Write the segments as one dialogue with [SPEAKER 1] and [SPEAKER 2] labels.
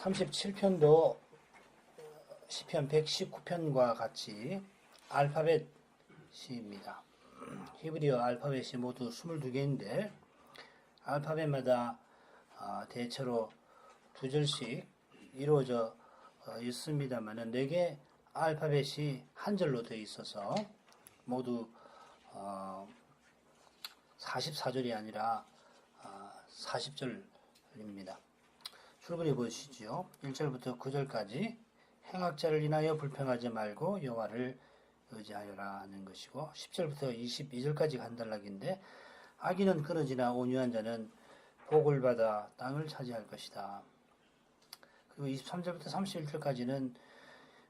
[SPEAKER 1] 37편도 시편 119편과 같이 알파벳 시입니다. 히브리어 알파벳이 모두 22개인데 알파벳마다 대체로 두 절씩 이루어져 있습니다만 4개 알파벳이 한 절로 되어 있어서 모두 44절이 아니라 40절입니다. 출근해 보시죠. 1절부터 9절까지 행악자를 인하여 불평하지 말고 여호와를 의지하여라 하는 것이고 10절부터 22절까지 간단락인데 악인은 끊어지나 온유한 자는 복을 받아 땅을 차지할 것이다. 그리고 23절부터 31절까지는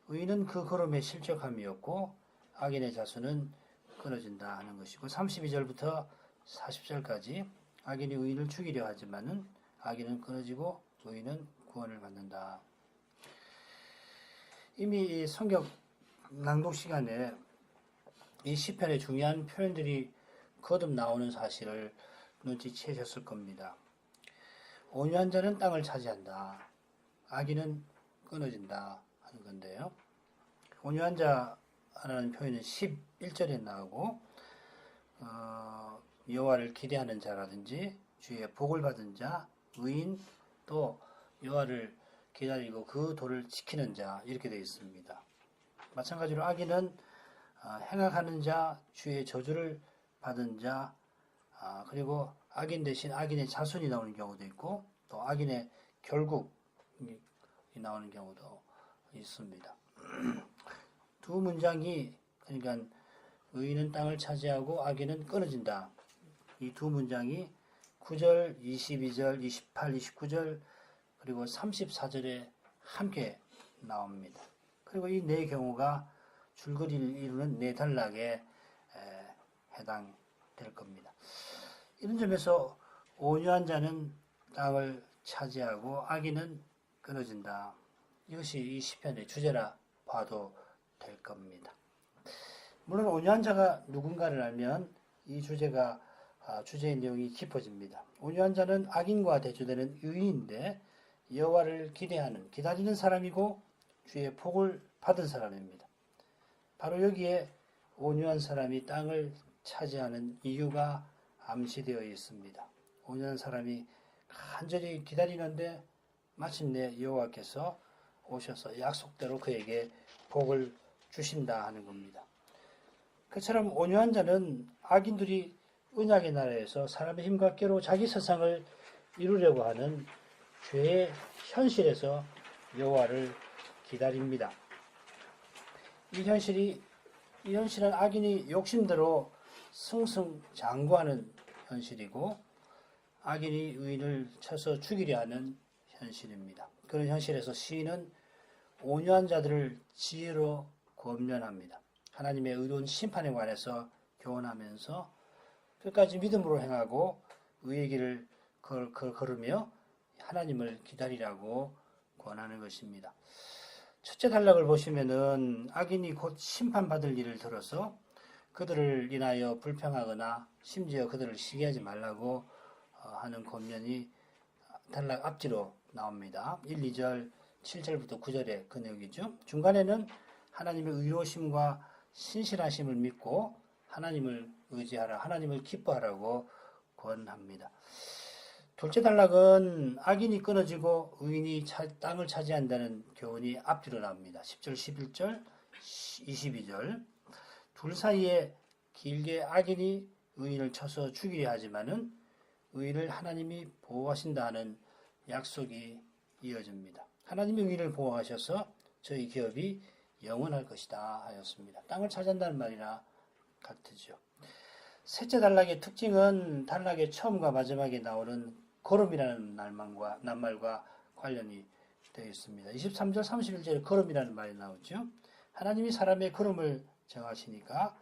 [SPEAKER 1] 의인은 그 걸음에 실족함이었고 악인의 자손은 끊어진다 하는 것이고 32절부터 40절까지 악인이 의인을 죽이려 하지만은 악인은 끊어지고 의인은 구원을 받는다. 이미 이 성경 낭독 시간에 이 시편의 중요한 표현들이 거듭 나오는 사실을 눈치채셨을 겁니다. 온유한 자는 땅을 차지한다. 악인은 끊어진다 하는 건데요. 온유한 자라는 표현은 11절에 나오고 여호와를 기대하는 자라든지 주의 복을 받은 자, 의인, 또 여호와를 기다리고 그 도를 지키는 자 이렇게 되어 있습니다. 마찬가지로 악인은 행악하는 자, 주의 저주를 받은 자, 그리고 악인 대신 악인의 자손이 나오는 경우도 있고 또 악인의 결국이 나오는 경우도 있습니다. 두 문장이 그러니까 의인은 땅을 차지하고 악인은 끊어진다. 이 두 문장이 9절, 22절, 28, 29절 그리고 34절에 함께 나옵니다. 그리고 이 네 경우가 줄거리를 이루는 네 단락에 해당될 겁니다. 이런 점에서 온유한 자는 땅을 차지하고 악인은 끊어진다. 이것이 이 시편의 주제라 봐도 될 겁니다. 물론 온유한 자가 누군가를 알면 이 주제의 내용이 깊어집니다. 온유한 자는 악인과 대조되는 의인인데 여호와를 기다리는 사람이고 주의 복을 받은 사람입니다. 바로 여기에 온유한 사람이 땅을 차지하는 이유가 암시되어 있습니다. 온유한 사람이 간절히 기다리는데 마침내 여호와께서 오셔서 약속대로 그에게 복을 주신다 하는 겁니다. 그처럼 온유한 자는 악인들이 언약의 나라에서 사람의 힘과 꾀로 자기 세상을 이루려고 하는 죄의 현실에서 여호와를 기다립니다. 이 현실은 악인이 욕심대로 승승장구하는 현실이고 악인이 의인을 쳐서 죽이려 하는 현실입니다. 그런 현실에서 시인은 온유한 자들을 지혜로 권면합니다. 하나님의 의로운 심판에 관해서 교훈하면서 끝까지 믿음으로 행하고 의의 길을 걸으며 하나님을 기다리라고 권하는 것입니다. 첫째 단락을 보시면은 악인이 곧 심판받을 일을 들어서 그들을 인하여 불평하거나 심지어 그들을 시기하지 말라고 하는 권면이 단락 앞뒤로 나옵니다. 1, 2절, 7절부터 9절의 그 내용이죠. 중간에는 하나님의 의로우심과 신실하심을 믿고 하나님을 의지하라, 하나님을 기뻐하라고 권합니다. 둘째 단락은 악인이 끊어지고 의인이 땅을 차지한다는 교훈이 앞뒤로 나옵니다. 10절, 11절, 22절. 둘 사이에 길게 악인이 의인을 쳐서 죽이려 하지만은 의인을 하나님이 보호하신다 하는 약속이 이어집니다. 하나님이 의인을 보호하셔서 저희 기업이 영원할 것이다 하였습니다. 땅을 차지한다는 말이나 같으죠. 셋째 단락의 특징은 단락의 처음과 마지막에 나오는 걸음이라는 낱말과 관련이 되어 있습니다. 23절, 31절에 걸음이라는 말이 나오죠. 하나님이 사람의 걸음을 정하시니까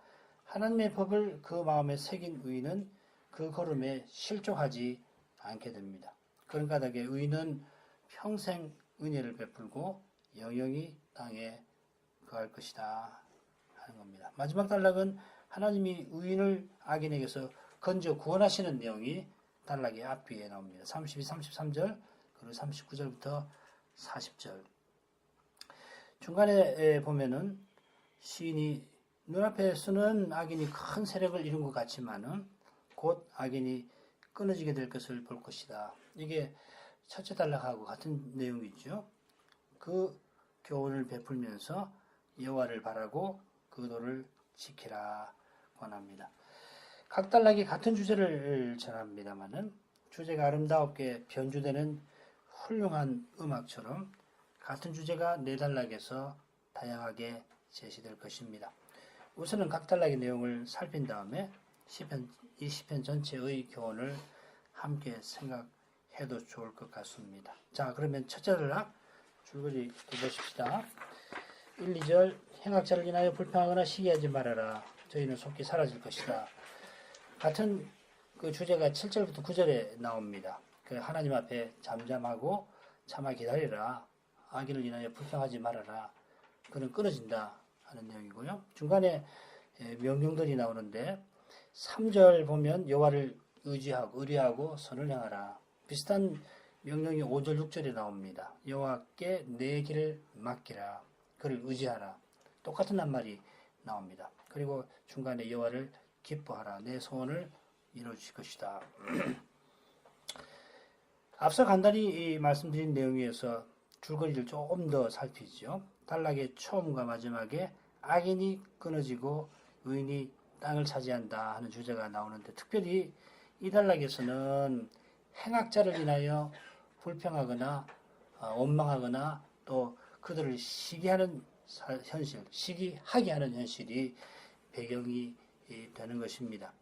[SPEAKER 1] 하나님의 법을 그 마음에 새긴 의인은 그 걸음에 실족하지 않게 됩니다. 그런 까닭에 의인은 평생 은혜를 베풀고 영영이 땅에 거할 것이다 하는 겁니다. 마지막 단락은 하나님이 의인을 악인에게서 건져 구원하시는 내용이 단락의 앞뒤에 나옵니다. 32, 33절 그리고 39절부터 40절. 중간에 보면은 시인이 눈앞에서는 악인이 큰 세력을 이룬 것 같지만은 곧 악인이 끊어지게 될 것을 볼 것이다. 이게 첫째 단락하고 같은 내용이죠. 그 교훈을 베풀면서 여호와를 바라고 그 도를 지키라 권합니다. 각 단락이 같은 주제를 전합니다만은 주제가 아름답게 변주되는 훌륭한 음악처럼 같은 주제가 네 단락에서 다양하게 제시될 것입니다. 우선은 각 단락의 내용을 살핀 다음에 이 시편 전체의 교훈을 함께 생각해도 좋을 것 같습니다. 자, 그러면 첫째 단락 줄거리 보십시다. 1, 2절 행악자를 인하여 불평하거나 시기하지 말아라. 저희는 속히 사라질 것이다. 같은 그 주제가 7절부터 9절에 나옵니다. 그 하나님 앞에 잠잠하고 참아 기다리라. 악인을 인하여 불평하지 말아라. 그는 끊어진다 하는 내용이고요. 중간에 명령들이 나오는데 3절 보면 여호와를 의뢰하고 선을 행하라. 비슷한 명령이 5절, 6절에 나옵니다. 여호와께 내 길을 맡기라. 그를 의지하라. 똑같은 한말이 나옵니다. 그리고 중간에 여호와를 기뻐하라. 내 소원을 이루어주실 것이다. 앞서 간단히 말씀드린 내용에서 줄거리를 조금 더 살피죠. 단락의 처음과 마지막에 악인이 끊어지고 의인이 땅을 차지한다 하는 주제가 나오는데 특별히 이 단락에서는 행악자를 인하여 불평하거나 원망하거나 또 그들을 시기하는 현실, 시기하게 하는 현실이 배경이 되는 것입니다.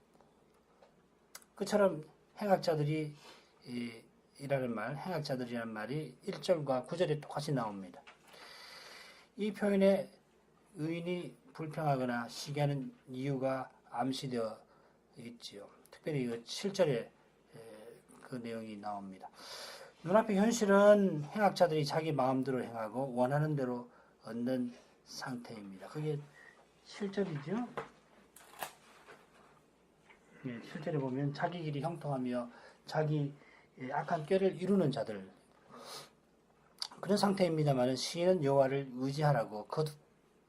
[SPEAKER 1] 그처럼 행악자들이 행악자들이라는 말이 1절과 9절에 똑같이 나옵니다. 이 표현에 의인이 불평하거나 시기하는 이유가 암시되어 있지요. 특별히 7절에 그 내용이 나옵니다. 눈앞의 현실은 행악자들이 자기 마음대로 행하고 원하는 대로 얻는 상태입니다. 그게 7절이죠. 7절에 보면 자기 길이 형통하며 자기 악한 꾀를 이루는 자들 그런 상태입니다만 시인은 여호와를 의지하라고 거듭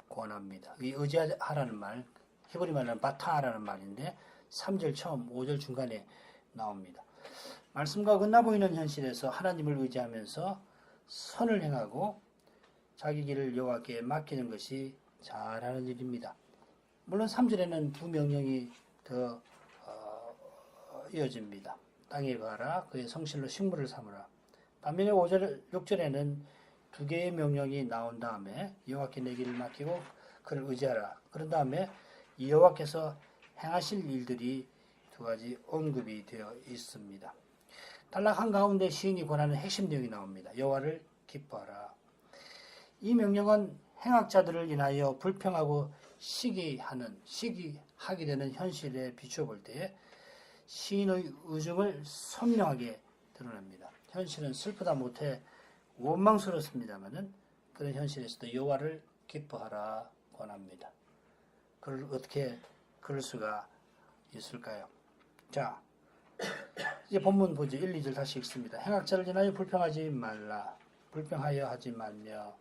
[SPEAKER 1] 권합니다. 이 의지하라는 말 히브리 말로는 바타라는 말인데 3절 처음 5절 중간에 나옵니다. 말씀과 어긋나 보이는 현실에서 하나님을 의지하면서 선을 행하고 자기 길을 여호와께 맡기는 것이 잘하는 일입니다. 물론 3절에는 두 명령이 더 이어집니다. 땅에 거하라 그의 성실로 식물을 삼으라. 반면에 5절, 6절에는 두 개의 명령이 나온 다음에 여호와께 내 길을 맡기고 그를 의지하라. 그런 다음에 여호와께서 행하실 일들이 두 가지 언급이 되어 있습니다. 단락 한가운데 시인이 권하는 핵심 내용이 나옵니다. 여호와를 기뻐하라. 이 명령은 행악자들을 인하여 불평하고 시기하게 되는 현실에 비추어 볼 때 시인의 의중을 선명하게 드러냅니다. 현실은 슬프다 못해 원망스럽습니다만은 그런 현실에서도 여호와를 기뻐하라 권합니다. 그걸 어떻게 그럴 수가 있을까요? 자, 이제 본문 보죠. 1, 2절 다시 읽습니다. 행악자를 인하여 불평하지 말라. 불평하여 하지 말며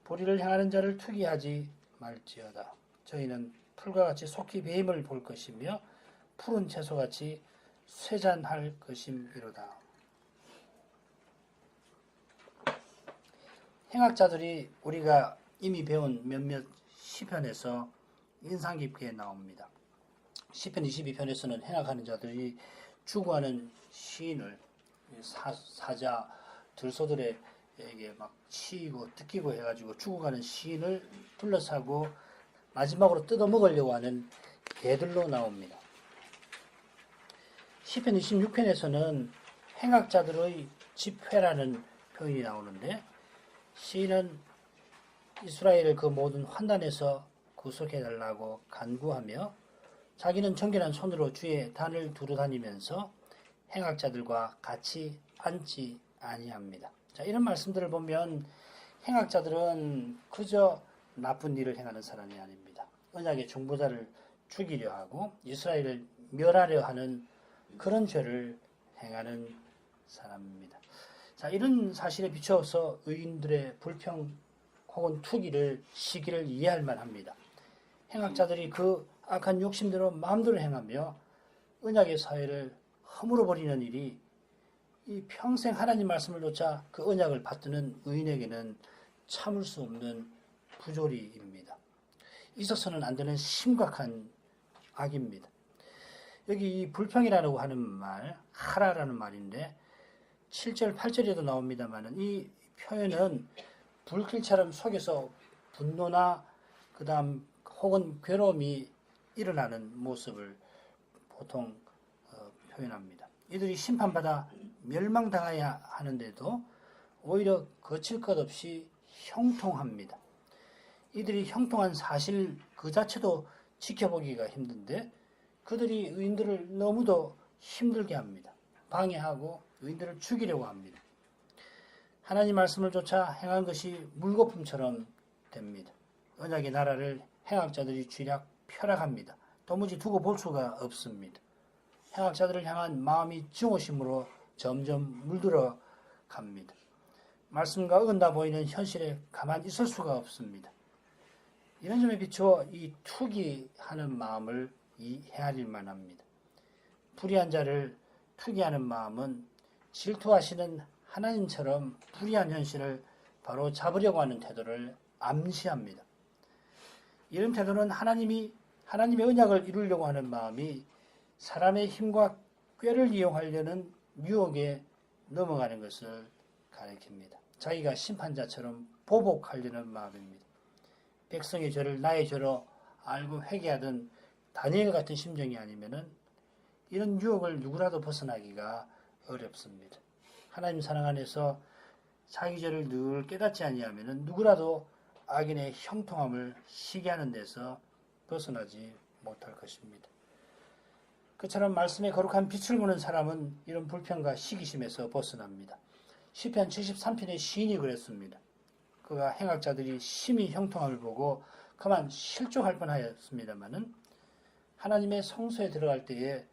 [SPEAKER 1] 불의를 행하는 자를 투기하지 말지어다. 저희는 풀과 같이 속히 배임을 볼 것이며 푸른 채소같이 쇠잔할 것임이로다. 행악자들이 우리가 이미 배운 몇몇 시편에서 인상 깊게 나옵니다. 시편 22편에서는 행악하는 자들이 추구하는 시인을 사자 들소들에게 막 치이고 뜯기고 해가지고 죽어가는 시인을 둘러싸고 마지막으로 뜯어먹으려고 하는 개들로 나옵니다. 시편 26편에서는 행악자들의 집회라는 표현이 나오는데 시인은 이스라엘을 그 모든 환난에서 구속해달라고 간구하며 자기는 정결한 손으로 주의 단을 두루 다니면서 행악자들과 같이 앉지 아니합니다. 자, 이런 말씀들을 보면 행악자들은 그저 나쁜 일을 행하는 사람이 아닙니다. 언약의 중보자를 죽이려 하고 이스라엘을 멸하려 하는 그런 죄를 행하는 사람입니다. 자, 자, 이런 사실에 비추어서 의인들의 불평 혹은 투기를 시기를 이해할 만합니다. 행악자들이 그 악한 욕심대로 마음대로 행하며 언약의 사회를 허물어 버리는 일이 이 평생 하나님 말씀을 놓자 그 언약을 받드는 의인에게는 참을 수 없는 부조리입니다. 있어서는 안 되는 심각한 악입니다. 여기 이 불평이라고 하는 말, 하라라는 말인데 7절, 8절에도 나옵니다만 이 표현은 불길처럼 속에서 분노나 그 다음 혹은 괴로움이 일어나는 모습을 보통 표현합니다. 이들이 심판받아 멸망당해야 하는데도 오히려 거칠 것 없이 형통합니다. 이들이 형통한 사실 그 자체도 지켜보기가 힘든데 그들이 의인들을 너무도 힘들게 합니다. 방해하고 의인들을 죽이려고 합니다. 하나님 말씀을 쫓아 행한 것이 물거품처럼 됩니다. 언약의 나라를 행악자들이 쥐락 펴락합니다. 도무지 두고 볼 수가 없습니다. 행악자들을 향한 마음이 증오심으로 점점 물들어 갑니다. 말씀과 어긋나 보이는 현실에 가만히 있을 수가 없습니다. 이런 점에 비추어 이 투기하는 마음을 헤아릴 만합니다. 불의한 자를 투기하는 마음은 질투하시는 하나님처럼 불의한 현실을 바로 잡으려고 하는 태도를 암시합니다. 이런 태도는 하나님의 언약을 이루려고 하는 마음이 사람의 힘과 꾀를 이용하려는 유혹에 넘어가는 것을 가리킵니다. 자기가 심판자처럼 보복하려는 마음입니다. 백성의 죄를 나의 죄로 알고 회개하던 다니엘 같은 심정이 아니면은 이런 유혹을 누구라도 벗어나기가 어렵습니다. 하나님 사랑 안에서 자기 죄를 늘 깨닫지 아니하면은 누구라도 악인의 형통함을 시기하는 데서 벗어나지 못할 것입니다. 그처럼 말씀의 거룩한 빛을 보는 사람은 이런 불평과 시기심에서 벗어납니다. 시편 73편의 시인이 그랬습니다. 그가 행악자들이 심히 형통함을 보고 그만 실족할 뻔하였습니다마는 하나님의 성소에 들어갈 때에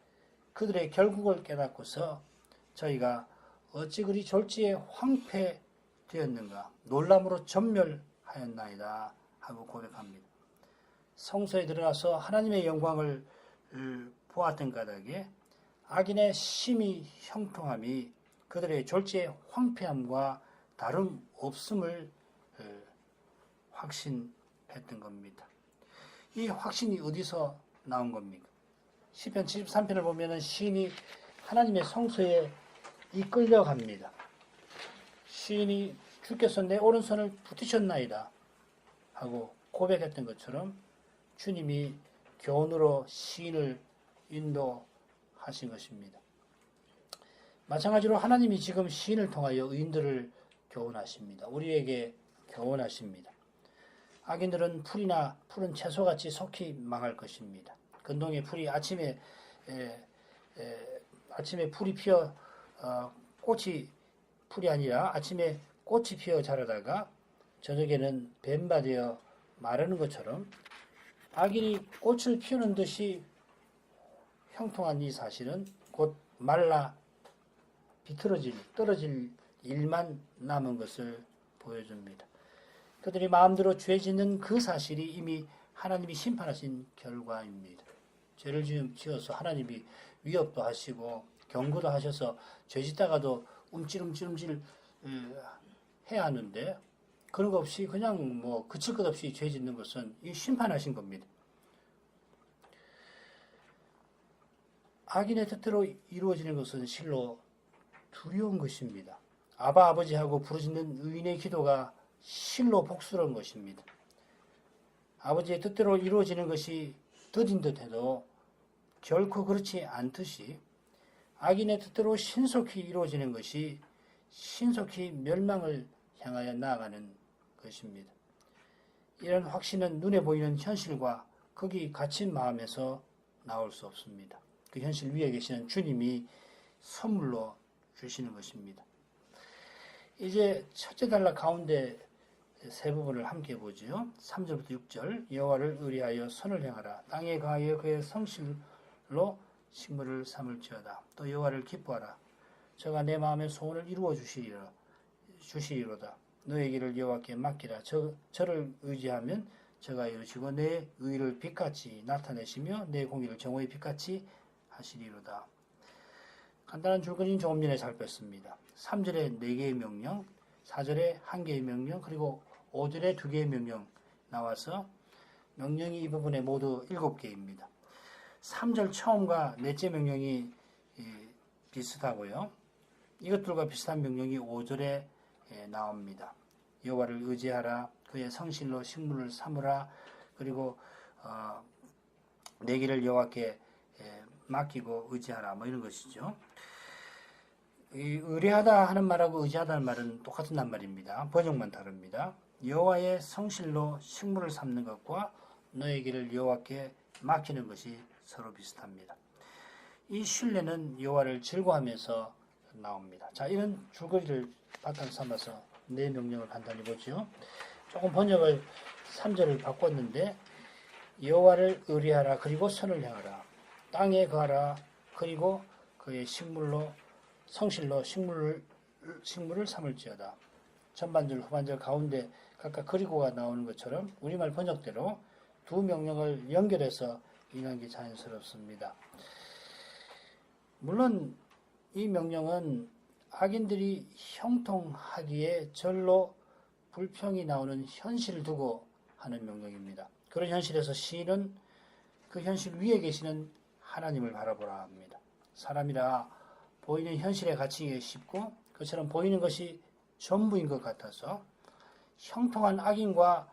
[SPEAKER 1] 그들의 결국을 깨닫고서 저희가 어찌 그리 졸지에 황폐되었는가 놀람으로 전멸하였나이다 하고 고백합니다. 성소에 들어가서 하나님의 영광을 보았던 까닭에 악인의 심히 형통함이 그들의 졸지의 황폐함과 다름없음을 확신했던 겁니다. 이 확신이 어디서 나온 겁니까? 시편 73편을 보면 시인이 하나님의 성소에 이끌려갑니다. 시인이 주께서 내 오른손을 붙이셨나이다 하고 고백했던 것처럼 주님이 교훈으로 시인을 인도하신 것입니다. 마찬가지로 하나님이 지금 시인을 통하여 의인들을 교훈하십니다. 우리에게 교훈하십니다. 악인들은 풀이나 푸른 채소같이 속히 망할 것입니다. 근동의 풀이 아침에 풀이 피어 풀이 아니라 아침에 꽃이 피어 자라다가 저녁에는 뱀바되어 마르는 것처럼 악인이 꽃을 피우는 듯이 형통한 이 사실은 곧 말라 떨어질 일만 남은 것을 보여줍니다. 그들이 마음대로 죄 짓는 그 사실이 이미 하나님이 심판하신 결과입니다. 죄를 지어서 하나님이 위협도 하시고 경고도 하셔서 죄 짓다가도 움찔움찔 해야 하는데 그런 거 없이 그냥 그칠 것 없이 죄 짓는 것은 이 심판하신 겁니다. 악인의 뜻대로 이루어지는 것은 실로 두려운 것입니다. 아바 아버지하고 부르짖는 의인의 기도가 실로 복스러운 것입니다. 아버지의 뜻대로 이루어지는 것이 더딘 듯해도 결코 그렇지 않듯이 악인의 뜻대로 신속히 이루어지는 것이 신속히 멸망을 향하여 나아가는 것입니다. 이런 확신은 눈에 보이는 현실과 거기 갇힌 마음에서 나올 수 없습니다. 그 현실 위에 계시는 주님이 선물로 주시는 것입니다. 이제 첫째 단락 가운데 세 부분을 함께 보지요. 3절부터 6절 여호와를 의뢰하여 선을 행하라. 땅에 가하여 그의 성실로 식물을 삼을지어다. 또 여호와를 기뻐하라. 저가 내 마음의 소원을 이루어 주시리라. 주시리로다. 너의 길을 여호와께 맡기라. 저를 의지하면 저가 이루시고 내 의를 빛같이 나타내시며 내 공의를 정오의 빛같이 하시리로다. 간단한 줄거리는 조금 전에 살폈습니다. 3절에 4개의 명령, 4절에 1개의 명령, 그리고 5절에 2개의 명령 나와서 명령이 이 부분에 모두 7개입니다. 3절 처음과 넷째 명령이 비슷하고요. 이것들과 비슷한 명령이 5절에 나옵니다. 여호와를 의지하라. 그의 성실로 식물을 삼으라. 그리고 내 길을 여호와께 맡기고 의지하라. 뭐 이런 것이죠. 이 의뢰하다 하는 말하고 의지하다는 말은 똑같은 말입니다. 번역만 다릅니다. 여호와의 성실로 식물을 삼는 것과 너의 길을 여호와께 맡기는 것이 서로 비슷합니다. 이 신뢰는 여호와를 즐거워하면서 나옵니다. 자, 이런 줄거리를 바탕 삼아서 내 명령을 간단히 보죠. 조금 번역을 3절을 바꿨는데 여호와를 의뢰하라. 그리고 선을 행하라. 땅에 거하라. 그리고 그의 성실로 식물을 삼을지어다. 전반절 후반절 가운데 각각 그리고가 나오는 것처럼 우리말 번역대로 두 명령을 연결해서 읽는 게 자연스럽습니다. 물론 이 명령은 악인들이 형통하기에 절로 불평이 나오는 현실을 두고 하는 명령입니다. 그런 현실에서 시인은 그 현실 위에 계시는 하나님을 바라보라 합니다. 사람이라 보이는 현실에 갇히기가 쉽고 그처럼 보이는 것이 전부인 것 같아서 형통한 악인과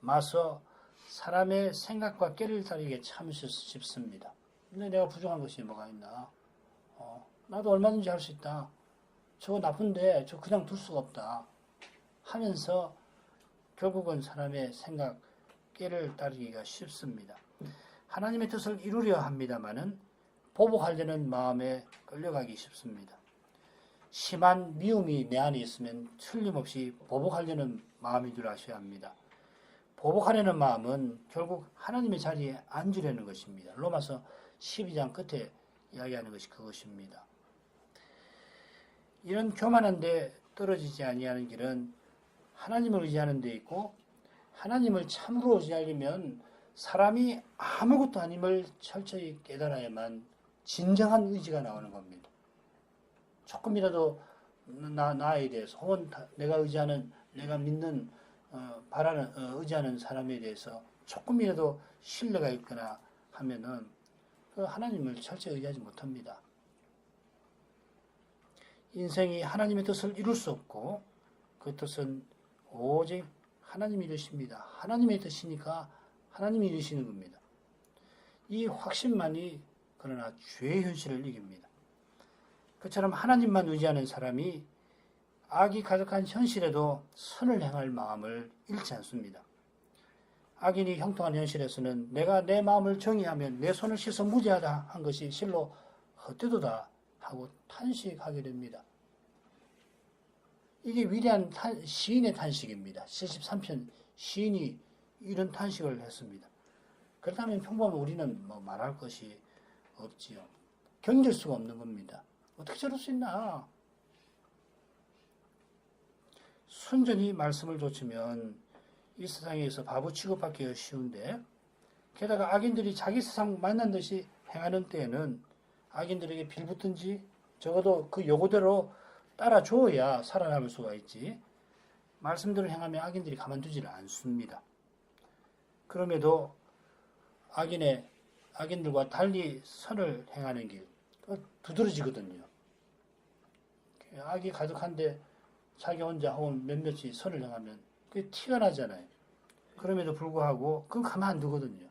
[SPEAKER 1] 맞서 사람의 생각과 깨를 다리게 참 쉽습니다. 근데 내가 부족한 것이 뭐가 있나? 나도 얼마든지 할 수 있다. 저거 나쁜데 저 그냥 둘 수가 없다. 하면서 결국은 사람의 생각, 깨를 따르기가 쉽습니다. 하나님의 뜻을 이루려 합니다마는 보복하려는 마음에 끌려가기 쉽습니다. 심한 미움이 내 안에 있으면 틀림없이 보복하려는 마음인 줄 아셔야 합니다. 보복하려는 마음은 결국 하나님의 자리에 앉으려는 것입니다. 로마서 12장 끝에 이야기하는 것이 그것입니다. 이런 교만한데 떨어지지 아니하는 길은 하나님을 의지하는 데 있고 하나님을 참으로 의지하려면 사람이 아무것도 아님을 철저히 깨달아야만 진정한 의지가 나오는 겁니다. 조금이라도 나에 대해서 혹은 내가 의지하는 내가 믿는 바라는 의지하는 사람에 대해서 조금이라도 신뢰가 있거나 하면은 그 하나님을 철저히 의지하지 못합니다. 인생이 하나님의 뜻을 이룰 수 없고 그 뜻은 오직 하나님이 이루십니다. 하나님의 뜻이니까 하나님이 이루시는 겁니다. 이 확신만이 그러나 죄의 현실을 이깁니다. 그처럼 하나님만 의지하는 사람이 악이 가득한 현실에도 선을 행할 마음을 잃지 않습니다. 악인이 형통한 현실에서는 내가 내 마음을 정의하면 내 손을 씻어 무죄하다 한 것이 실로 헛되도다 하고 탄식하게 됩니다. 이게 위대한 시인의 탄식입니다. 73편 시인이 이런 탄식을 했습니다. 그렇다면 평범한 우리는 뭐 말할 것이 없지요. 견딜 수가 없는 겁니다. 어떻게 저럴 수 있나? 순전히 말씀을 좇으면 이 세상에서 바보 취급받기가 쉬운데 게다가 악인들이 자기 세상 만난 듯이 행하는 때에는 악인들에게 빌붙든지 적어도 그 요구대로 따라줘야 살아남을 수가 있지 말씀대로 행하면 악인들이 가만두지를 않습니다. 그럼에도 악인들과 달리 선을 행하는 길 두드러지거든요. 악이 가득한데 자기 혼자 혹은 몇몇이 선을 행하면 그게 티가 나잖아요. 그럼에도 불구하고 그건 가만 안 두거든요.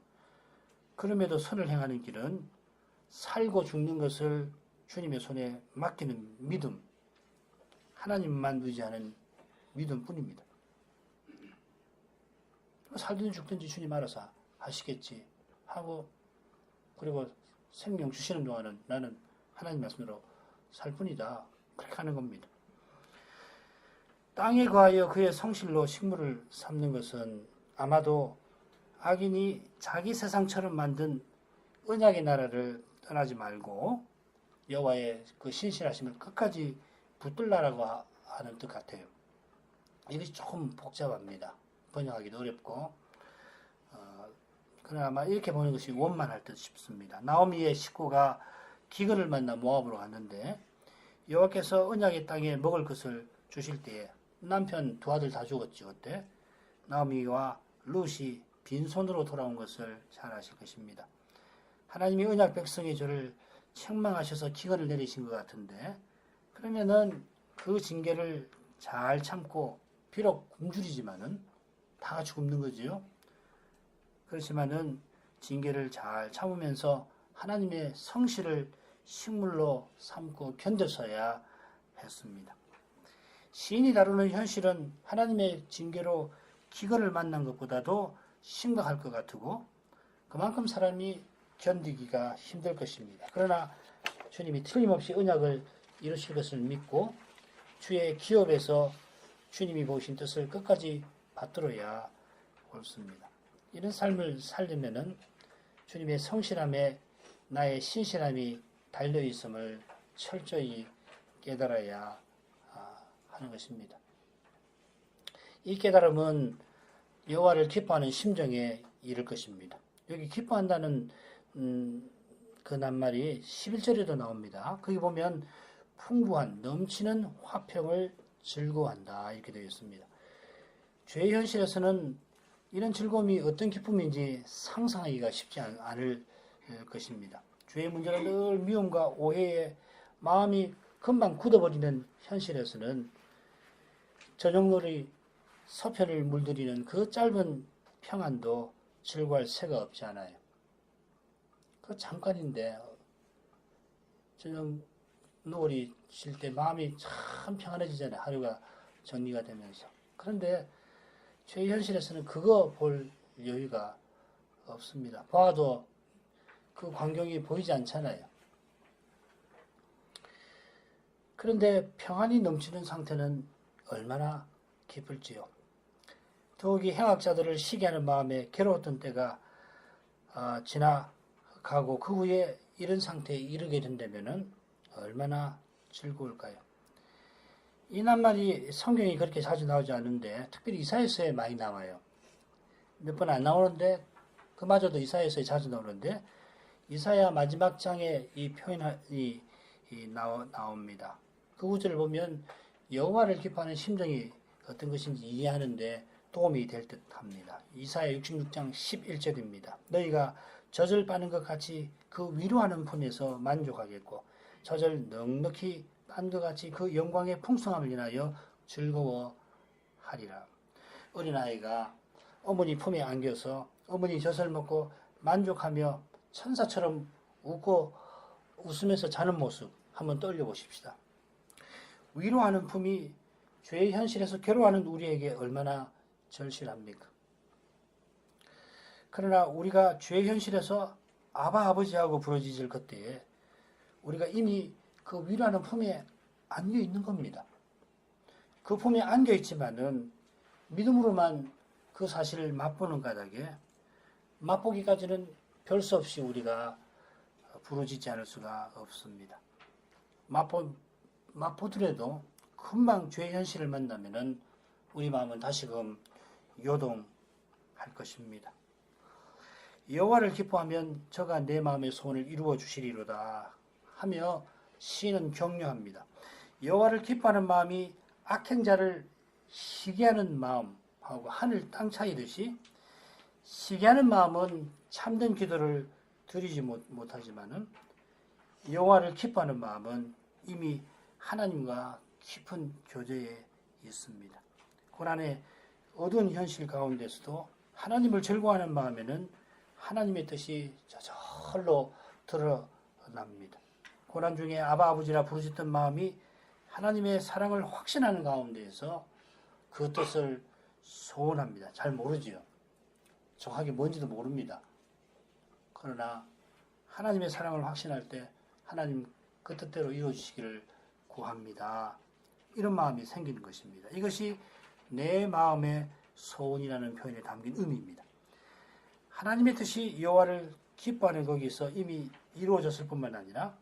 [SPEAKER 1] 그럼에도 선을 행하는 길은 살고 죽는 것을 주님의 손에 맡기는 믿음, 하나님만 의지하는 믿음뿐입니다. 살든 죽든지 주님 알아서 하시겠지 하고 그리고 생명 주시는 동안은 나는 하나님 말씀대로 살 뿐이다. 그렇게 하는 겁니다. 땅에 거하여 그의 성실로 식물을 삼는 것은 아마도 악인이 자기 세상처럼 만든 언약의 나라를 떠나지 말고 여호와의 그 신실하심을 끝까지 붙들라라고 하는 뜻 같아요. 이것이 조금 복잡합니다. 번역하기도 어렵고 그러나 아마 이렇게 보는 것이 원만할 듯 싶습니다. 나오미의 식구가 기근을 만나 모압으로 갔는데 여호와께서 언약의 땅에 먹을 것을 주실 때에 남편 두 아들 다 죽었죠. 그때 나오미와 룻이 빈손으로 돌아온 것을 잘 아실 것입니다. 하나님이 언약 백성의 죄를 책망하셔서 기근을 내리신 것 같은데 그러면은 그 징계를 잘 참고 비록 굶주리지만은 다 같이 굶는 거지요. 그렇지만은 징계를 잘 참으면서 하나님의 성실을 식물로 삼고 견뎌서야 했습니다. 시인이 다루는 현실은 하나님의 징계로 기근을 만난 것보다도 심각할 것 같고 그만큼 사람이 견디기가 힘들 것입니다. 그러나 주님이 틀림없이 언약을 이루실 것을 믿고 주의 기업에서 주님이 보신 뜻을 끝까지 받들어야 옳습니다. 이런 삶을 살려면은 주님의 성실함에 나의 신실함이 달려있음을 철저히 깨달아야 하는 것입니다. 이 깨달음은 여호와를 기뻐하는 심정에 이를 것입니다. 여기 기뻐한다는 그 낱말이 11절에도 나옵니다. 거기 보면 풍부한 넘치는 화평을 즐거워한다 이렇게 되어 있습니다. 죄의 현실에서는 이런 즐거움이 어떤 기쁨인지 상상하기가 쉽지 않을 것입니다. 죄의 문제는 늘 미움과 오해에 마음이 금방 굳어버리는 현실에서는 저녁놀이 서편을 물들이는 그 짧은 평안도 즐거워할 새가 없지 않아요. 그 잠깐인데 저녁 놀이 쉴 때 마음이 참 평안해지잖아요. 하루가 정리가 되면서. 그런데 죄의 현실에서는 그거 볼 여유가 없습니다. 봐도 그 광경이 보이지 않잖아요. 그런데 평안이 넘치는 상태는 얼마나 기쁠지요. 더욱이 행악자들을 시기하는 마음에 괴로웠던 때가 지나가고 그 후에 이런 상태에 이르게 된다면 얼마나 즐거울까요? 이 낱말이 성경이 그렇게 자주 나오지 않는데 특별히 이사야서에 많이 나와요. 몇 번 안 나오는데 그마저도 이사야서에 자주 나오는데 이사야 마지막 장에 이 표현이 나옵니다. 그 구절을 보면 여호와를 기뻐하는 심정이 어떤 것인지 이해하는데 도움이 될 듯합니다. 이사야 66장 11절입니다. 너희가 젖을 빠는 것 같이 그 위로하는 품에서 만족하겠고 젖을 넉넉히 빤 것 같이 그 영광의 풍성함을 인하여 즐거워하리라. 어린아이가 어머니 품에 안겨서 어머니 젖을 먹고 만족하며 천사처럼 웃으면서 자는 모습 한번 떠올려 보십시다. 위로하는 품이 죄의 현실에서 괴로워하는 우리에게 얼마나 절실합니까? 그러나 우리가 죄의 현실에서 아바 아버지하고 부르짖을 그때에 우리가 이미 그 위로하는 품에 안겨 있는 겁니다. 그 품에 안겨 있지만은 믿음으로만 그 사실을 맛보는 까닭에 맛보기까지는 별 수 없이 우리가 부르짖지 않을 수가 없습니다. 맛보더라도 금방 죄의 현실을 만나면은 우리 마음은 다시금 요동할 것입니다. 여호와를 기뻐하면 저가 내 마음의 소원을 이루어 주시리로다 하며 시인은 격려합니다. 여호와를 기뻐하는 마음이 악행자를 시기하는 마음하고 하늘 땅 차이듯이 시기하는 마음은 참된 기도를 드리지 못하지만은 여호와를 기뻐하는 마음은 이미 하나님과 깊은 교제에 있습니다. 고난의 어두운 현실 가운데서도 하나님을 즐거워하는 마음에는 하나님의 뜻이 저절로 드러납니다. 고난 중에 아바 아버지라 부르짖던 마음이 하나님의 사랑을 확신하는 가운데에서 그 뜻을 소원합니다. 잘 모르지요. 정확하게 뭔지도 모릅니다. 그러나 하나님의 사랑을 확신할 때 하나님 그 뜻대로 이루어주시기를 구합니다. 이런 마음이 생기는 것입니다. 이것이 내 마음의 소원이라는 표현에 담긴 의미입니다. 하나님의 뜻이 여호와를 기뻐하는 거기서 이미 이루어졌을 뿐만 아니라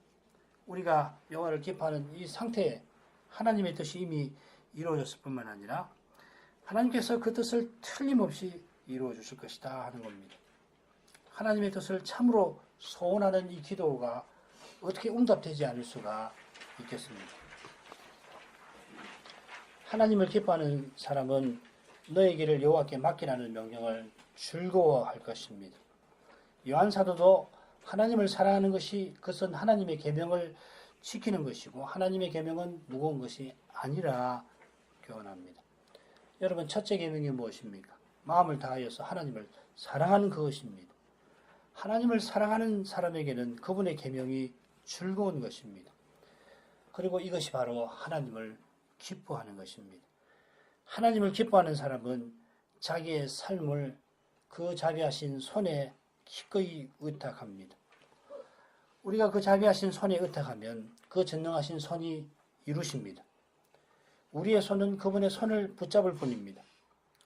[SPEAKER 1] 우리가 여호와를 기뻐하는 이 상태에 하나님의 뜻이 이미 이루어졌을 뿐만 아니라 하나님께서 그 뜻을 틀림없이 이루어 주실 것이다 하는 겁니다. 하나님의 뜻을 참으로 소원하는 이 기도가 어떻게 응답되지 않을 수가 있겠습니까? 하나님을 기뻐하는 사람은 너의 길을 여호와께 맡기라는 명령을 즐거워할 것입니다. 요한 사도도 하나님을 사랑하는 것이 그것은 하나님의 계명을 지키는 것이고 하나님의 계명은 무거운 것이 아니라 교훈합니다. 여러분, 첫째 계명이 무엇입니까? 마음을 다하여서 하나님을 사랑하는 그것입니다. 하나님을 사랑하는 사람에게는 그분의 계명이 즐거운 것입니다. 그리고 이것이 바로 하나님을 기뻐하는 것입니다. 하나님을 기뻐하는 사람은 자기의 삶을 그 자비하신 손에 기꺼이 의탁합니다. 우리가 그 자비하신 손에 의탁하면 그 전능하신 손이 이루십니다. 우리의 손은 그분의 손을 붙잡을 뿐입니다.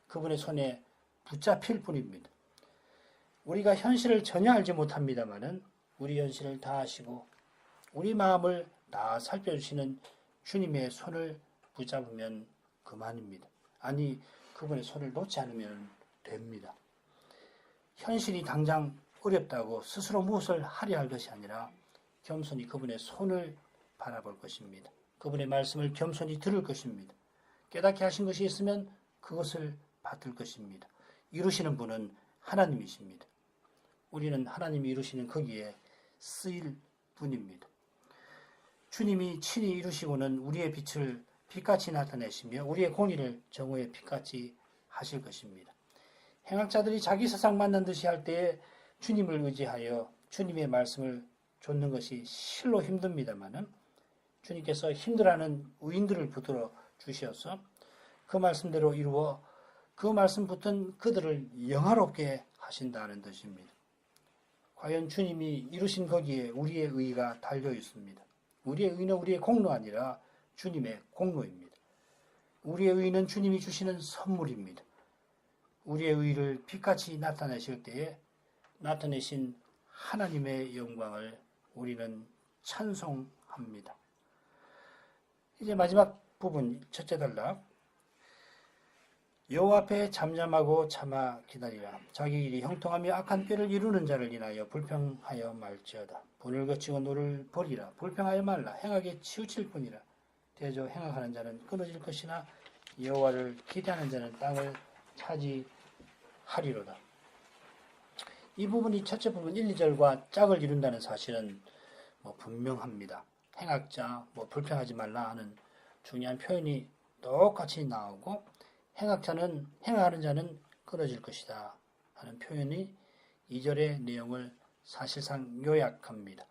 [SPEAKER 1] 그분의 손에 붙잡힐 뿐입니다. 우리가 현실을 전혀 알지 못합니다마는 우리 현실을 다 아시고 우리 마음을 다 살펴주시는 주님의 손을 붙잡으면 그만입니다. 아니, 그분의 손을 놓지 않으면 됩니다. 현실이 당장 어렵다고 스스로 무엇을 하려 할 것이 아니라 겸손히 그분의 손을 바라볼 것입니다. 그분의 말씀을 겸손히 들을 것입니다. 깨닫게 하신 것이 있으면 그것을 받을 것입니다. 이루시는 분은 하나님이십니다. 우리는 하나님이 이루시는 거기에 쓰일 뿐입니다. 주님이 친히 이루시고는 우리의 빛을 빛같이 나타내시며 우리의 공의를 정오의 빛같이 하실 것입니다. 행악자들이 자기 세상 만난 듯이 할 때에 주님을 의지하여 주님의 말씀을 좇는 것이 실로 힘듭니다마는 주님께서 힘들어하는 의인들을 붙들어 주셔서 그 말씀대로 이루어 그 말씀 붙은 그들을 영화롭게 하신다는 뜻입니다. 과연 주님이 이루신 거기에 우리의 의의가 달려 있습니다. 우리의 의는 우리의 공로 아니라 주님의 공로입니다. 우리의 의는 주님이 주시는 선물입니다. 우리의 의를 빛같이 나타내실 때에 나타내신 하나님의 영광을 우리는 찬송합니다. 이제 마지막 부분, 첫째 단락. 여호와 앞에 잠잠하고 참아 기다리라. 자기 일이 형통하며 악한 꾀를 이루는 자를 인하여 불평하여 말지어다. 분을 거치고 노를 버리라. 불평하여 말라. 행하게 치우칠 뿐이라. 대저 행악하는 자는 끊어질 것이나 여호와를 기대하는 자는 땅을 차지하리로다. 이 부분이 첫째 부분 1, 2절과 짝을 이룬다는 사실은 분명합니다. 행악자, 불평하지 말라 하는 중요한 표현이 똑같이 나오고 행하는 자는 끊어질 것이다 하는 표현이 2절의 내용을 사실상 요약합니다.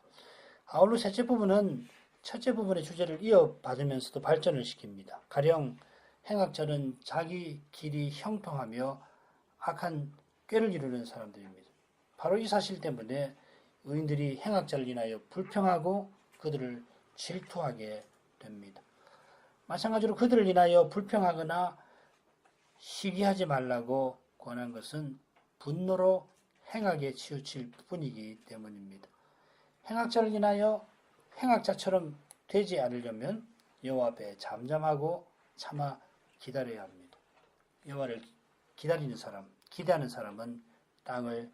[SPEAKER 1] 아울러 셋째 부분은 첫째 부분의 주제를 이어받으면서도 발전을 시킵니다. 가령 행악자는 자기 길이 형통하며 악한 꾀를 이루는 사람들입니다. 바로 이 사실 때문에 의인들이 행악자를 인하여 불평하고 그들을 질투하게 됩니다. 마찬가지로 그들을 인하여 불평하거나 시기하지 말라고 권한 것은 분노로 행악에 치우칠 뿐이기 때문입니다. 행악자를 인하여 행악자처럼 되지 않으려면 여호와 앞에 잠잠하고 참아 기다려야 합니다. 여호와를 기다리는 사람, 기대하는 사람은 땅을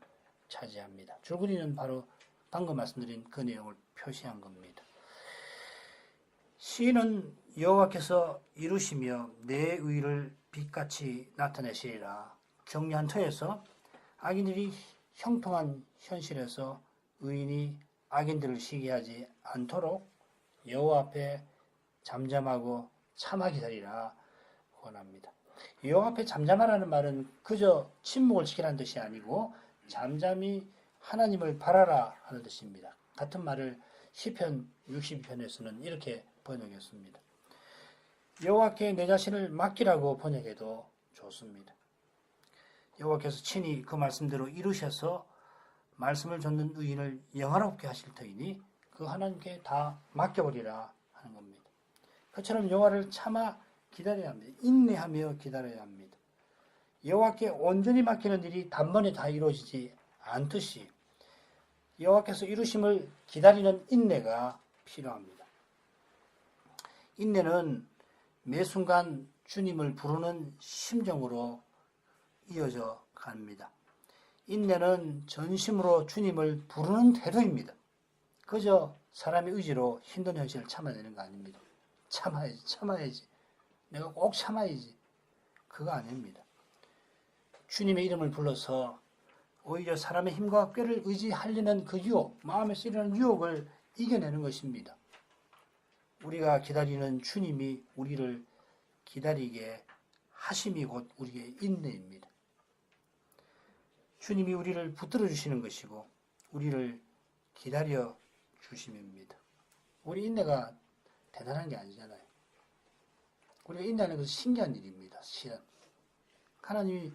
[SPEAKER 1] 차지합니다. 줄거리는 바로 방금 말씀드린 그 내용을 표시한 겁니다. 시인은 여호와께서 이루시며 내 의를 빛같이 나타내시리라 격려한 터에서 악인들이 형통한 현실에서 의인이 악인들을 시기하지 않도록 여호와 앞에 잠잠하고 참아 기다리라 권합니다. 여호와 앞에 잠잠하라는 말은 그저 침묵을 지키라는 뜻이 아니고 잠잠히 하나님을 바라라 하는 뜻입니다. 같은 말을 시편 62편에서는 이렇게 번역했습니다. 여호와께 내 자신을 맡기라고 번역해도 좋습니다. 여호와께서 친히 그 말씀대로 이루셔서 말씀을 좇는 의인을 영화롭게 하실 터이니 그 하나님께 다 맡겨버리라 하는 겁니다. 그처럼 여호와를 참아 기다려야 합니다. 인내하며 기다려야 합니다. 여호와께 온전히 맡기는 일이 단번에 다 이루어지지 않듯이 여호와께서 이루심을 기다리는 인내가 필요합니다. 인내는 매 순간 주님을 부르는 심정으로 이어져 갑니다. 인내는 전심으로 주님을 부르는 태도입니다. 그저 사람의 의지로 힘든 현실을 참아내는 거 아닙니다. 참아야지. 내가 꼭 참아야지. 그거 아닙니다. 주님의 이름을 불러서 오히려 사람의 힘과 꾀를 의지하려는 그 유혹, 마음에서 일어나는 유혹을 이겨내는 것입니다. 우리가 기다리는 주님이 우리를 기다리게 하심이 곧 우리의 인내입니다. 주님이 우리를 붙들어 주시는 것이고 우리를 기다려 주심입니다. 우리 인내가 대단한 게 아니잖아요. 우리가 인내하는 것은 신기한 일입니다. 실은 하나님이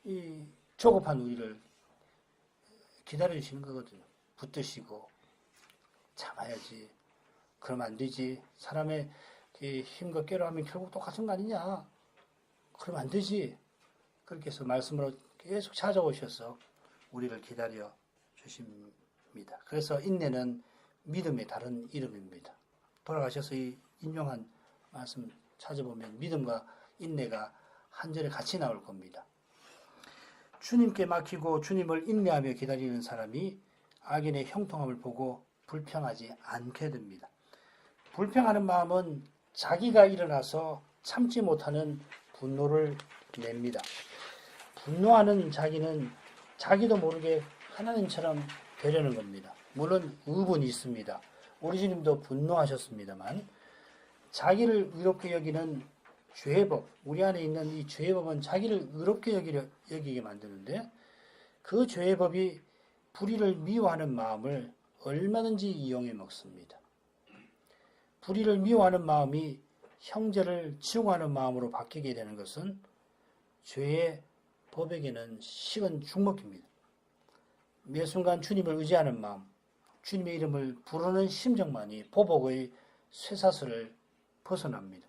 [SPEAKER 1] 이 조급한 우리를 기다려 주시는 거거든요. 붙드시고 참아야지. 그러면 안 되지. 사람의 힘과 꾀로 하면 결국 똑같은 거 아니냐. 그러면 안 되지. 그렇게 해서 말씀으로 계속 찾아오셔서 우리를 기다려 주십니다. 그래서 인내는 믿음의 다른 이름입니다. 돌아가셔서 이 인용한 말씀 찾아보면 믿음과 인내가 한 절에 같이 나올 겁니다. 주님께 맡기고 주님을 인내하며 기다리는 사람이 악인의 형통함을 보고 불평하지 않게 됩니다. 불평하는 마음은 자기가 일어나서 참지 못하는 분노를 냅니다. 분노하는 자기는 자기도 모르게 하나님처럼 되려는 겁니다. 물론 의분이 있습니다. 우리 주님도 분노하셨습니다만 자기를 의롭게 여기는 죄의 법, 우리 안에 있는 이 죄의 법은 자기를 의롭게 여기게 만드는데 그 죄의 법이 불의를 미워하는 마음을 얼마든지 이용해 먹습니다. 불의를 미워하는 마음이 형제를 증오하는 마음으로 바뀌게 되는 것은 죄의 법에게는 식은 죽먹입니다. 매 순간 주님을 의지하는 마음, 주님의 이름을 부르는 심정만이 보복의 쇠사슬을 벗어납니다.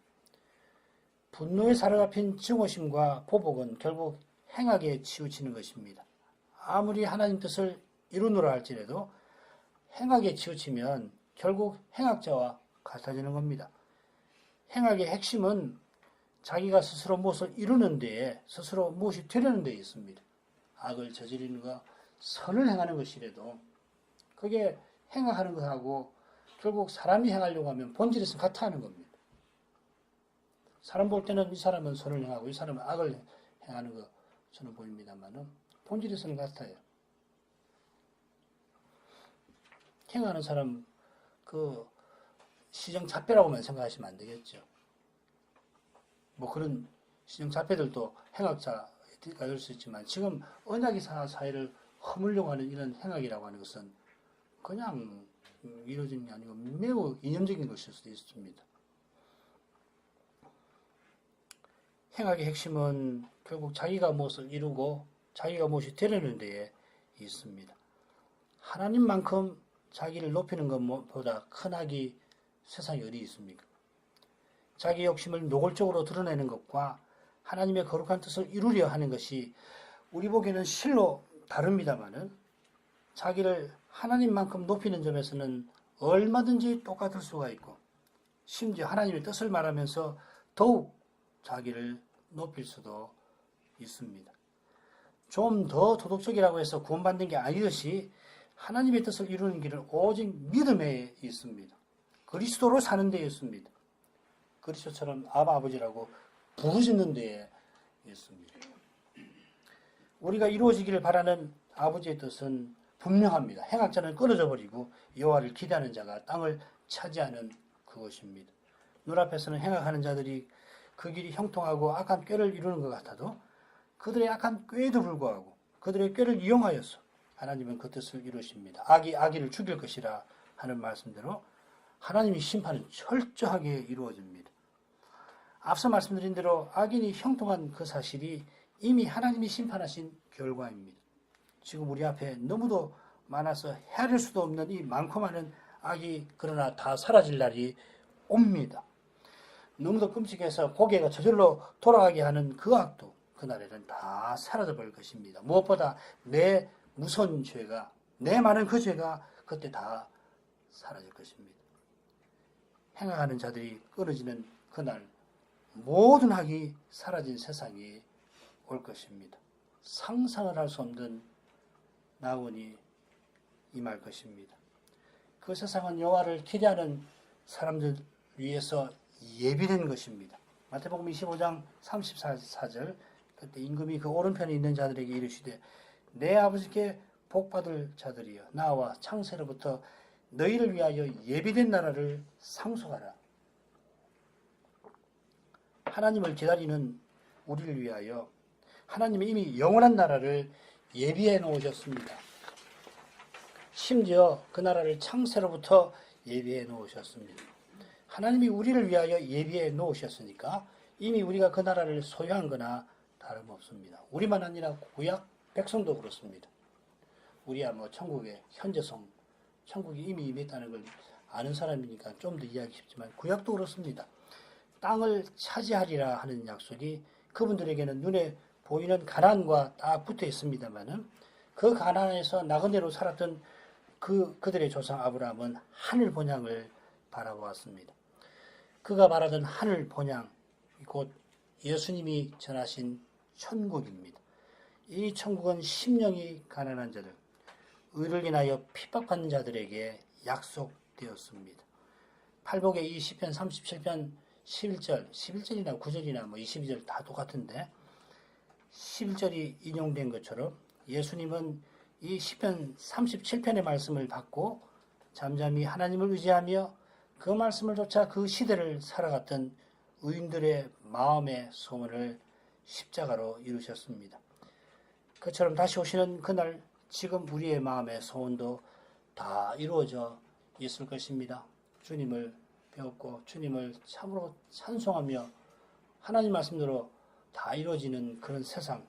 [SPEAKER 1] 분노에 사로잡힌 증오심과 보복은 결국 행악에 치우치는 것입니다. 아무리 하나님 뜻을 이루노라 할지라도 행악에 치우치면 결국 행악자와 같아지는 겁니다. 행악의 핵심은 자기가 스스로 무엇을 이루는 데에, 스스로 무엇이 되려는 데에 있습니다. 악을 저지르는 것, 선을 행하는 것이라도 그게 행악하는 것하고 결국 사람이 행하려고 하면 본질에서 같아 하는 겁니다. 사람 볼 때는 이 사람은 선을 행하고 이 사람은 악을 행하는 거 저는 보입니다만은 본질에서는 같아요. 행하는 사람 그 시정잡배라고만 생각하시면 안 되겠죠. 뭐 그런 시정잡배들도 행악자가 될 수 있지만 지금 언약의 사회를 허물려고 하는 이런 행악이라고 하는 것은 그냥 이루어지는 게 아니고 매우 이념적인 것일 수도 있습니다. 행악의 핵심은 결국 자기가 무엇을 이루고 자기가 무엇이 되려는 데에 있습니다. 하나님만큼 자기를 높이는 것보다 큰 악이 세상에 어디 있습니까? 자기 욕심을 노골적으로 드러내는 것과 하나님의 거룩한 뜻을 이루려 하는 것이 우리 보기에는 실로 다릅니다마는 자기를 하나님만큼 높이는 점에서는 얼마든지 똑같을 수가 있고 심지어 하나님의 뜻을 말하면서 더욱 자기를 높일 수도 있습니다. 좀 더 도덕적이라고 해서 구원받는 게 아니듯이 하나님의 뜻을 이루는 길은 오직 믿음에 있습니다. 그리스도로 사는 데에 있습니다. 그리스도처럼 아버지라고 부르짖는 데에 있습니다. 우리가 이루어지기를 바라는 아버지의 뜻은 분명합니다. 행악자는 끊어져 버리고 여호와를 기대하는 자가 땅을 차지하는 그것입니다. 눈앞에서는 행악하는 자들이 그 길이 형통하고 악한 꾀를 이루는 것 같아도 그들의 악한 꾀에도 불구하고 그들의 꾀를 이용하여서 하나님은 그 뜻을 이루십니다. 악이 악인을 죽일 것이라 하는 말씀대로 하나님의 심판은 철저하게 이루어집니다. 앞서 말씀드린 대로 악인이 형통한 그 사실이 이미 하나님이 심판하신 결과입니다. 지금 우리 앞에 너무도 많아서 헤아릴 수도 없는 이 많고 많은 악이 그러나 다 사라질 날이 옵니다. 너무도 끔찍해서 고개가 저절로 돌아가게 하는 그 악도 그날에는 다 사라져버릴 것입니다. 무엇보다 내 무서운 죄가, 내 많은 그 죄가 그때 다 사라질 것입니다. 행악하는 자들이 끊어지는 그날 모든 학이 사라진 세상이 올 것입니다. 상상을 할 수 없는 나원이 임할 것입니다. 그 세상은 여호와를 기대하는 사람들 위해서 예비된 것입니다. 마태복음 25장 34절 그때 임금이 그 오른편에 있는 자들에게 이르시되 내 아버지께 복받을 자들이여 나와 창세로부터 너희를 위하여 예비된 나라를 상속하라. 하나님을 기다리는 우리를 위하여 하나님이 이미 영원한 나라를 예비해 놓으셨습니다. 심지어 그 나라를 창세로부터 예비해 놓으셨습니다. 하나님이 우리를 위하여 예비해 놓으셨으니까 이미 우리가 그 나라를 소유한 거나 다름없습니다. 우리만 아니라 구약 백성도 그렇습니다. 우리야 뭐 천국의 현재성, 천국이 이미 임했다는 걸 아는 사람이니까 좀 더 이해하기 쉽지만 구약도 그렇습니다. 땅을 차지하리라 하는 약속이 그분들에게는 눈에 보이는 가나안과 딱 붙어 있습니다만은 그 가나안에서 나그네로 살았던 그들의 조상 아브라함은 하늘 본향을 바라보았습니다. 그가 바라던 하늘 본향 곧 예수님이 전하신 천국입니다. 이 천국은 심령이 가난한 자들, 의를 인하여 핍박받는 자들에게 약속되었습니다. 팔복의 이 시편 37편 11절, 11절이나 9절이나 뭐 22절 다 똑같은데 11절이 인용된 것처럼 예수님은 이 시편 37편의 말씀을 받고 잠잠히 하나님을 의지하며 그 말씀을 쫓아 그 시대를 살아갔던 의인들의 마음의 소원을 십자가로 이루셨습니다. 그처럼 다시 오시는 그날 지금 우리의 마음의 소원도 다 이루어져 있을 것입니다. 주님을 배웠고 주님을 참으로 찬송하며 하나님 말씀대로 다 이루어지는 그런 세상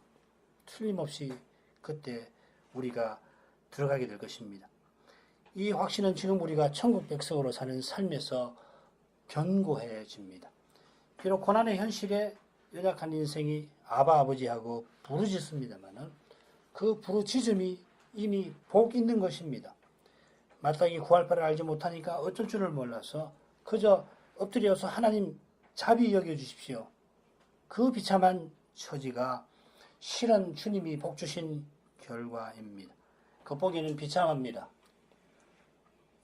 [SPEAKER 1] 틀림없이 그때 우리가 들어가게 될 것입니다. 이 확신은 지금 우리가 천국 백성으로 사는 삶에서 견고해집니다. 비록 고난의 현실에 연약한 인생이 아버지하고 부르짖습니다마는 그 부르짖음이 이미 복 있는 것입니다. 마땅히 구할 바를 알지 못하니까 어쩔 줄을 몰라서 그저 엎드려서 하나님 자비 여겨주십시오. 그 비참한 처지가 실은 주님이 복 주신 결과입니다. 그 보기는 비참합니다.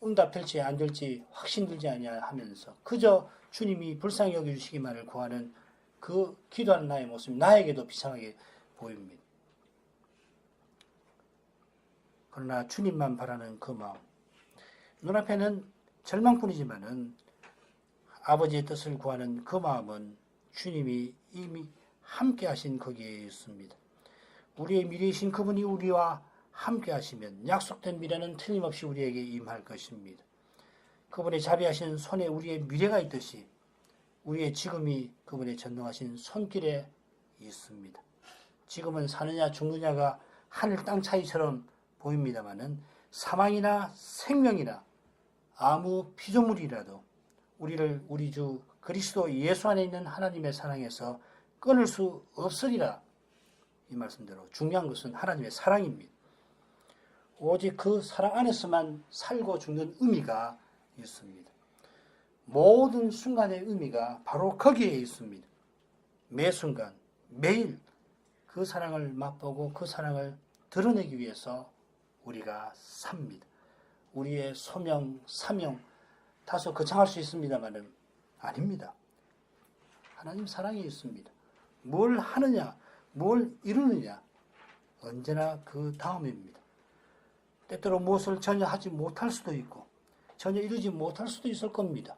[SPEAKER 1] 응답될지 안 될지 확신들지 아니하면서 그저 주님이 불쌍히 여겨주시기만을 구하는 그 기도하는 나의 모습이 나에게도 비참하게 보입니다. 그러나 주님만 바라는 그 마음, 눈앞에는 절망뿐이지만은 아버지의 뜻을 구하는 그 마음은 주님이 이미 함께 하신 거기에 있습니다. 우리의 미래이신 그분이 우리와 함께 하시면 약속된 미래는 틀림없이 우리에게 임할 것입니다. 그분의 자비하신 손에 우리의 미래가 있듯이 우리의 지금이 그분의 전능하신 손길에 있습니다. 지금은 사느냐 죽느냐가 하늘 땅 차이처럼 보입니다마는 사망이나 생명이나 아무 피조물이라도 우리를 우리 주 그리스도 예수 안에 있는 하나님의 사랑에서 끊을 수 없으리라. 이 말씀대로 중요한 것은 하나님의 사랑입니다. 오직 그 사랑 안에서만 살고 죽는 의미가 있습니다. 모든 순간의 의미가 바로 거기에 있습니다. 매 순간, 매일 그 사랑을 맛보고 그 사랑을 드러내기 위해서 우리가 삽니다. 우리의 소명, 사명 다소 거창할 수 있습니다만은 아닙니다. 하나님 사랑이 있습니다. 뭘 하느냐, 뭘 이루느냐 언제나 그 다음입니다. 때때로 무엇을 전혀 하지 못할 수도 있고 전혀 이루지 못할 수도 있을 겁니다.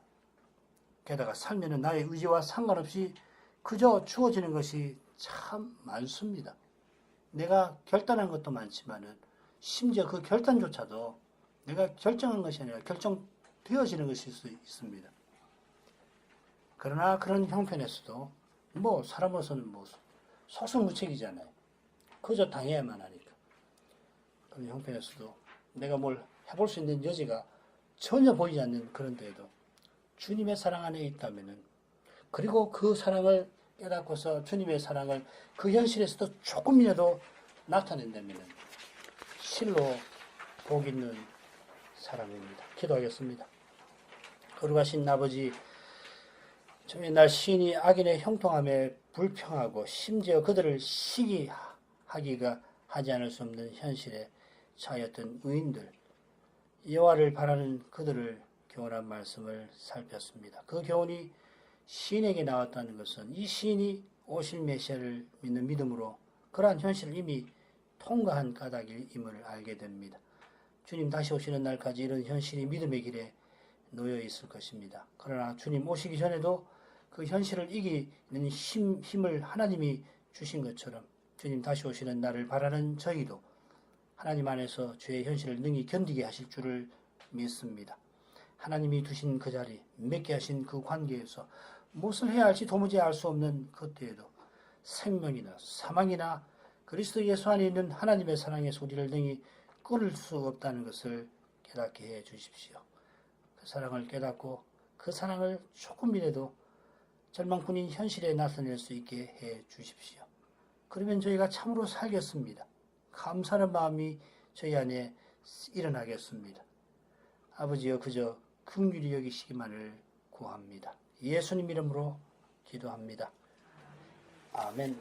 [SPEAKER 1] 게다가 살면은 나의 의지와 상관없이 그저 주어지는 것이 참 많습니다. 내가 결단한 것도 많지만은 심지어 그 결단조차도 내가 결정한 것이 아니라 결정되어지는 것일 수 있습니다. 그러나 그런 형편에서도 뭐 사람으로서는 뭐 속수무책이잖아요. 그저 당해야만 하니까. 그런 형편에서도 내가 뭘 해볼 수 있는 여지가 전혀 보이지 않는 그런 데에도 주님의 사랑 안에 있다면은 그리고 그 사랑을 깨닫고서 주님의 사랑을 그 현실에서도 조금이라도 나타낸다면은 실로 복 있는 사람입니다. 기도하겠습니다. 거룩하신 아버지, 저 옛날 시인이 악인의 형통함에 불평하고 심지어 그들을 시기하기가 하지 않을 수 없는 현실에 처하였던 의인들, 여호와를 바라는 그들을 교훈한 말씀을 살폈습니다. 그 교훈이 시인에게 나왔다는 것은 이 시인이 오실 메시아를 믿는 믿음으로 그러한 현실을 이미 통과한 까닭임을 알게 됩니다. 주님 다시 오시는 날까지 이런 현실이 믿음의 길에 놓여 있을 것입니다. 그러나 주님 오시기 전에도 그 현실을 이기는 힘을 하나님이 주신 것처럼 주님 다시 오시는 날을 바라는 저희도 하나님 안에서 죄의 현실을 능히 견디게 하실 줄을 믿습니다. 하나님이 두신 그 자리, 맺게 하신 그 관계에서 무엇을 해야 할지 도무지 알 수 없는 그때에도 생명이나 사망이나 그리스도 예수 안에 있는 하나님의 사랑의 소리를 능히 끊을 수 없다는 것을 깨닫게 해 주십시오. 그 사랑을 깨닫고 그 사랑을 조금이라도 절망뿐인 현실에 나타낼 수 있게 해 주십시오. 그러면 저희가 참으로 살겠습니다. 감사하는 마음이 저희 안에 일어나겠습니다. 아버지여 그저 긍휼히 여기시기만을 구합니다. 예수님 이름으로 기도합니다. 아멘.